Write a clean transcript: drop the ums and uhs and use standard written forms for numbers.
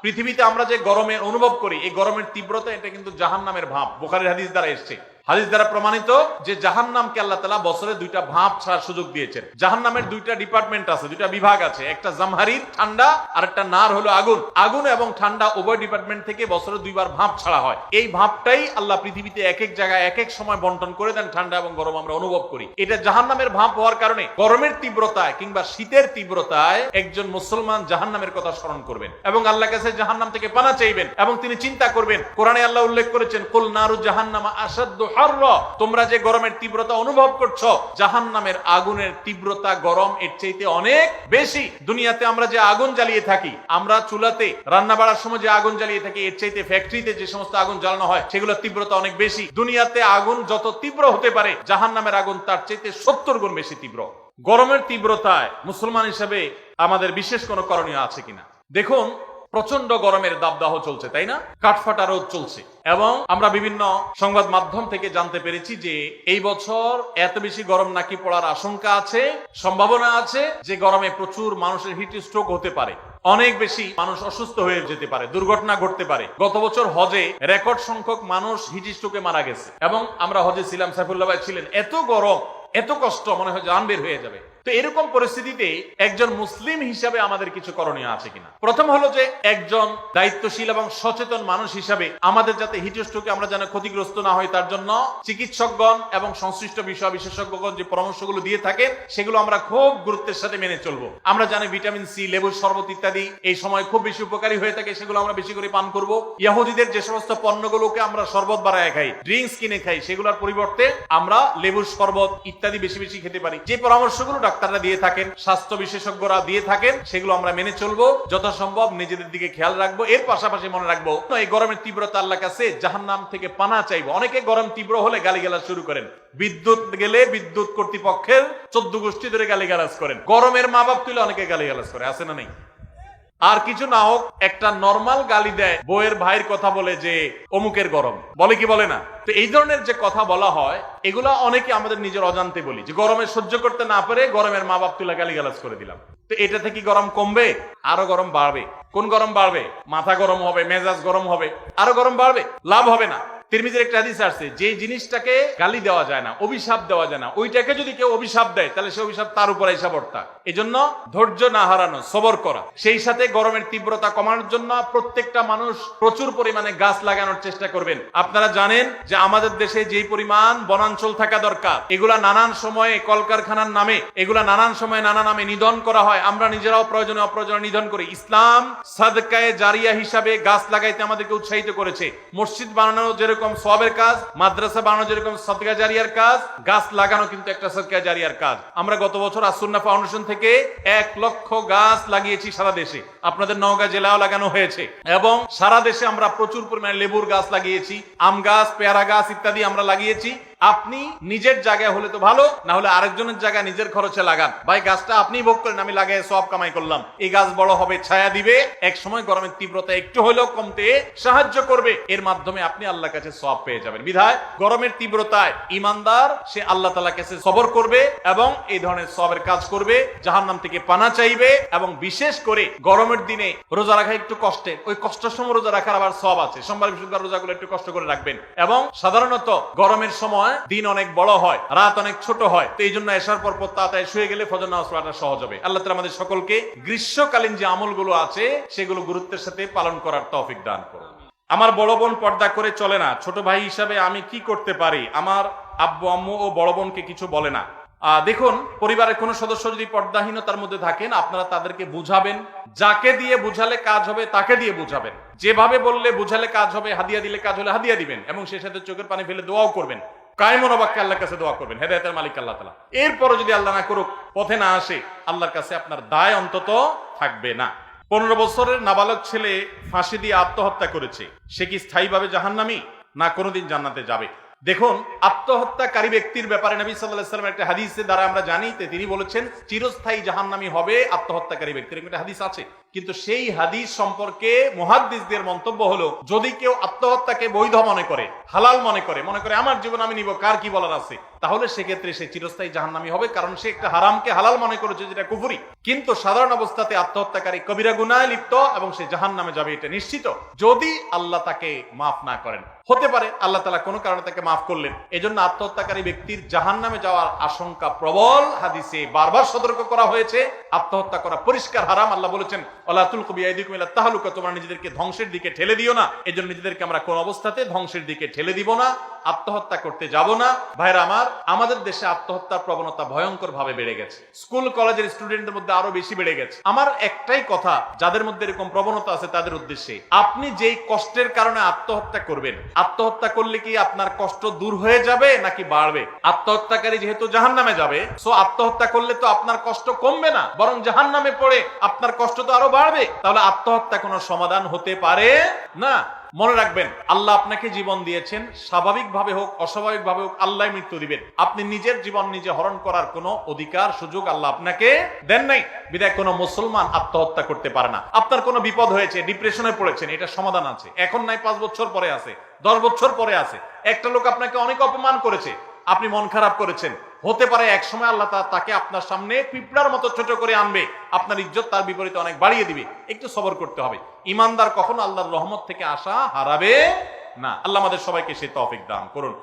পৃথিবীতে আমরা যে গরমের অনুভব করি, এই গরমের তীব্রতা এটা কিন্তু জাহান্নামের ভাপ। বুখারীর হাদিস দ্বারা এসেছে, হাদিস দ্বারা প্রমাণিত যে জাহান্নামকে আল্লাহ তাআলা বছরে দুইটা ভাপ ছাড়ার সুযোগ দিয়েছেন। জাহান্নামের দুইটা ডিপার্টমেন্ট আছে, দুইটা বিভাগ আছে, একটা জামহারির ঠান্ডা আর একটা নার হলো আগুন। আগুন এবং ঠান্ডা উভয় ডিপার্টমেন্ট থেকে বছরে দুইবার ভাপ ছাড়া হয়। এই ভাপটাই আল্লাহ পৃথিবীতে এক এক জায়গায় এক এক সময় বন্টন করে দেন, ঠান্ডা এবং গরম আমরা অনুভব করি। এটা জাহান্নামের ভাপ হওয়ার কারণে গরমের তীব্রতায় কিংবা শীতের তীব্রতায় একজন মুসলমান জাহান্নামের কথা স্মরণ করবেন এবং আল্লাহর কাছে জাহান্নাম থেকে পানা চাইবেন এবং তিনি চিন্তা করবেন। কোরআনে আল্লাহ উল্লেখ করেছেন, কুল নারু জাহান্নামা আশাদ্দু হাররা, তোমরা যে গরমের তীব্রতা অনুভব করছো, জাহান্নামের আগুনের তীব্রতা গরম এর চাইতে অনেক বেশি। দুনিয়াতে আমরা যে আগুন জ্বালিয়ে থাকি, আমরা চুলাতে রান্না বাড়ার সময় যে আগুন জ্বালিয়ে থাকি, এর চাইতে ফ্যাক্টরিতে যে সমস্ত আগুন জ্বালানো হয় সেগুলোর তীব্রতা অনেক বেশি। দুনিয়াতে আগুন যত তীব্র হতে পারে, জাহান্নামের আগুন তার চাইতে 70 গুণ বেশি তীব্র। গরমের তীব্রতায় মুসলমান হিসেবে আমাদের বিশেষ কোনো করণীয় আছে কিনা? দেখুন, প্রচন্ড গরমের দাবদাহ চলছে, তাই না? কাঠফাটা রোদ চলছে এবং আমরা বিভিন্ন সংবাদ মাধ্যম থেকে জানতে পেরেছি যে এই বছর এত বেশি গরম নাকি পড়ার আশঙ্কা আছে, সম্ভাবনা আছে যে গরমে প্রচুর মানুষের হিট স্ট্রোক হতে পারে, অনেক বেশি মানুষ অসুস্থ হয়ে যেতে পারে, দুর্ঘটনা ঘটতে পারে। গত বছর হজে রেকর্ড সংখ্যক মানুষ হিট স্ট্রোকে মারা গেছে এবং আমরা হজে ছিলাম, সাইফুল্লাহ ভাই ছিলেন। এত গরম, এত কষ্ট, মনে হয় জান বের হয়ে যাবে। তো এরকম পরিস্থিতিতে একজন মুসলিম হিসাবে আমাদের কিছু করণীয় আছে কিনা? প্রথম হলো যে একজন দায়িত্বশীল এবং সচেতন মানুষ হিসাবে আমাদের যাতে হিটস্ট্রোকে আমরা যেন ক্ষতিগ্রস্ত না হয়, তার জন্য চিকিৎসকগণ এবং সংশ্লিষ্ট বিষয় বিশেষজ্ঞগণ যে পরামর্শগুলো দিয়ে থাকেন সেগুলো আমরা খুব গুরুত্বের সাথে মেনে চলবো। আমরা জানি ভিটামিন সি, লেবুর শরবত ইত্যাদি এই সময় খুব বেশি উপকারী হয়ে থাকে, সেগুলো আমরা বেশি করে পান করব। ইহুদিদের যে সমস্ত পণ্যগুলোকে আমরা শরবত বানায় খাই, ড্রিঙ্কস কিনে খাই, সেগুলোর পরিবর্তে আমরা লেবুর শরবত ইত্যাদি বেশি বেশি খেতে পারি। যে পরামর্শগুলো ডাক্তাররা দিয়ে থাকেন, স্বাস্থ্য বিশেষজ্ঞরা দিয়ে থাকেন, সেগুলো আমরা মেনে চলবো। যথাসম্ভব নিজেদের দিকে খেয়াল রাখবো। এর পাশাপাশি মনে রাখবো, এই গরমের তীব্রতা আল্লাহর কাছে জাহান্নাম থেকে পানা চাইবো। অনেকে গরম তীব্র হলে গালিগালাজ শুরু করেন, বিদ্যুৎ গেলে বিদ্যুৎ কর্তৃপক্ষের 14 গোষ্ঠী ধরে গালিগালাজ করেন, গরমের মা বাপ তুলে অনেকে গালিগালাজ করে, আছে না নেই? আর কিছু না হোক একটা নরমাল গালি দেয়, বউয়ের ভাইয়ের কথা বলে যে অমুকের গরম, বলে কি বলে না? তো এই ধরনের যে কথা বলা হয়, এগুলা অনেকে আমাদের নিজের অজান্তে বলি, যে গরমে সহ্য করতে না পারে গরমের মা বাপ তুলে গালিগালাজ করে দিলাম। তো এটা থেকে গরম কমবে? আরো গরম বাড়বে। কোন গরম বাড়বে? মাথা গরম হবে, মেজাজ গরম হবে, আরো গরম বাড়বে, লাভ হবে না। তিরমিজির একটা হাদিস আছে, যে জিনিসটাকে গালি দেওয়া যায় না, অভিশাপ দেওয়া যায় না, ওইটাকে যদি কেউ অভিশাপ দেয় তাহলে সে অভিশাপ তার উপর এসে বর্তা। এজন্য ধৈর্য না হারানো, সবর করা। সেই সাথে গরমের তীব্রতা কমানোর জন্য প্রত্যেকটা মানুষ প্রচুর পরিমাণে গাছ লাগানোর চেষ্টা করবেন। আপনারা জানেন যে আমাদের দেশে যেই পরিমাণ বনাঞ্চল থাকা দরকার, এগুলা নানান সময়ে কলকারখানার নামে, এগুলা নানান সময়ে নানা নামে নিধন করা হয়। আমরা নিজেরাও প্রয়োজনে অপ্রয়োজনে নিধন করি। ইসলাম সাদকায়ে জারিয়া হিসাবে গাছ লাগাইতে আমাদেরকে উৎসাহিত করেছে। মসজিদ বানানো যেরকম সওয়াবের কাজ, মাদ্রাসা বানানো যেরকম সাদকা জারিয়ার কাজ, গাছ লাগানো কিন্তু একটা সাদকা জারিয়ার কাজ। আমরা গত বছর আসুন্নাহ ফাউন্ডেশন থেকে 1 লক্ষ গাছ লাগিয়েছি সারা দেশে। আপনাদের নওগাঁ জেলাও লাগানো হয়েছে এবং সারা দেশে আমরা প্রচুর পরিমাণে লেবুর গাছ লাগিয়েছি, আম গাছ, পেয়ারা গাছ ইত্যাদি আমরা লাগিয়েছি। আপনি নিজের জায়গায় হলে তো ভালো, না হলে আরেকজনের জায়গায় নিজের খরচে লাগান। ভাই গাছটা আপনি ভোগ করেন, আমি লাগাই সওয়াব কামাই করলাম। এই গাছ বড় হবে, ছায়া দিবে, এক সময় গরমের তীব্রতা একটু হলেও কমতে সাহায্য করবে। এর মাধ্যমে আপনি আল্লাহর কাছে সওয়াব পেয়ে যাবেন। বিধায় গরমের তীব্রতায় ইমানদার সে আল্লাহ তাআলার কাছে সবর করবে এবং এই ধরনের সওয়াবের কাজ করবে, জাহান্নাম থেকে পানা চাইবে। এবং বিশেষ করে গরমের দিনে রোজা রাখা একটু কষ্টের, ওই কষ্টের সময় রোজা রাখার আবার সওয়াব আছে। সোমবার বৃহস্পতিবার রোজাগুলো একটু কষ্ট করে রাখবেন। এবং সাধারণত গরমের সময় দিন অনেক বড় হয়, রাত অনেক ছোট হয়। তো এই জন্য এশার পর প্রত্যাহার শুয়ে গেলে ফজর নামাজ পড়াটা সহজ হবে। আল্লাহ তাআলা আমাদের সকলকে গ্রীষ্মকালীন যে আমলগুলো আছে সেগুলো গুরুত্বের সাথে পালন করার তৌফিক দান করুন। আমার বড় বোন পর্দা করে চলে না, ছোট ভাই হিসাবে আমি কি করতে পারি? আমার আব্বু আম্মু ও বড় বোনকে কিছু বলে না। দেখুন, পরিবারের কোন সদস্য যদি পর্দাহীনতার মধ্যে থাকেন, আপনারা তাদেরকে বুঝাবেন। যাকে দিয়ে বুঝালে কাজ হবে তাকে দিয়ে বুঝাবেন। যেভাবে বললে বুঝালে কাজ হবে, হাদিয়া দিলে কাজ হলে হাদিয়া দিবেন এবং সেই সাথে চোখের পানি ফেলে দোয়াও করবেন। কায়মন বাক্যে আল্লাহর কাছে দোয়া করবেন, হেদায়েতের মালিক আল্লাহ তাআলা। এরপরও যদি আল্লাহ না করুক, পথে না আসে, আল্লাহর কাছে আপনার দায় অন্তত থাকবে না। 15 বছরের নাবালক ছেলে ফাঁসি দিয়ে আত্মহত্যা করেছে, সে কি স্থায়ীভাবে জাহান্নামী না কোনোদিন জান্নাতে যাবে? দেখুন, আত্মহত্যাকারী ব্যক্তির ব্যাপারে নবী সাল্লাল্লাহু আলাইহি ওয়াসাল্লামের একটা হাদিসের দ্বারা আমরা জানি, তিনি বলেছেন চিরস্থায়ী জাহান্নামী হবে আত্মহত্যাকারী ব্যক্তি। এরকম একটা হাদিস আছে। কিন্তু সেই হাদিস সম্পর্কে মুহাদ্দিসদের মন্তব্য হলো, যদি কেউ আত্মহত্যাকে বৈধ মনে করে, হালাল মনে করে আমার জীবন আমি নিব, কার কি বলার আছে, তাহলে সেক্ষেত্রে সে চিরস্থায়ী জাহান্নামী হবে, কারণ সে একটা হারামকে হালাল মনে করেছে, যেটা কুফরি। কিন্তু সাধারণ অবস্থাতে আত্মহত্যাকারী কবিরা গুনাহে লিপ্ত এবং সে জাহান্নামে যাবে, এটা নিশ্চিত, যদি আল্লাহ তাকে মাফ না করেন। হতে পারে আল্লাহ তাআলা কোনো কারণে তাকে মাফ করলেন, এজন্য আত্মহত্যাকারী ব্যক্তির জাহান্নামে যাওয়ার আশঙ্কা প্রবল। হাদিসে বারবার সতর্ক করা হয়েছে, আত্মহত্যা করা পরিষ্কার হারাম। আল্লাহ বলেছেন, ওয়ালা তুলকু বিআইদিকুম ইলা তাহলুকা, তোমরা নিজেদেরকে ধ্বংসের দিকে ঠেলে দিও না। এজন্য নিজেদেরকে আমরা কোন অবস্থাতে ধ্বংসের দিকে ঠেলে দিব না, আত্মহত্যা করতে যাব না। ভাইরা আমার, আমাদের দেশে আত্মহত্যার প্রবণতা ভয়ঙ্কর ভাবে বেড়ে গেছে, স্কুল কলেজের স্টুডেন্টদের মধ্যে আরো বেশি বেড়ে গেছে। আমার একটাই কথা, যাদের মধ্যে এরকম প্রবণতা আছে তাদের উদ্দেশ্যে, আপনি যেই কষ্টের কারণে আত্মহত্যা করবেন, আত্মহত্যা করলে কি আপনার কষ্ট দূর হয়ে যাবে নাকি বাড়বে? আত্মহত্যাকারী যেহেতু জাহান্নামে যাবে, সো আত্মহত্যা করলে তো আপনার কষ্ট কমবে না, বরং জাহান্নামে পড়ে আপনার কষ্ট তো আরো বাড়বে। তাহলে আত্মহত্যা কোনো সমাধান হতে পারে না। মনে রাখবেন, আল্লাহ আপনাকে জীবন দিয়েছেন, স্বাভাবিকভাবে হোক অস্বাভাবিকভাবে হোক আল্লাহ মৃত্যু দিবেন। আপনি নিজের জীবন নিজে হরণ করার কোনো অধিকার সুযোগ আল্লাহ আপনাকে দেন নাই, বিধায় কোনো মুসলমান আত্মহত্যা করতে পারে না। আপনার কোনো বিপদ হয়েছে, ডিপ্রেশনে পড়েছেন, এটা সমাধান আছে, এখন নাই 5 বছর পরে আছে, 10 বছর পরে আছে। একটা লোক আপনাকে অনেক অপমান করেছে, আপনি মন খারাপ করেছেন, হতে পারে এক সময় আল্লাহ তাকে আপনার সামনে পিঁপড়ার মতো ছোট করে আনবে, আপনার ইজ্জত তার বিপরীতে অনেক বাড়িয়ে দিবে। একটু সবর করতে হবে। ইমানদার কখনো আল্লাহর রহমত থেকে আশা হারাবে না। আল্লাহ আমাদের সবাইকে সেই তৌফিক দান করুন।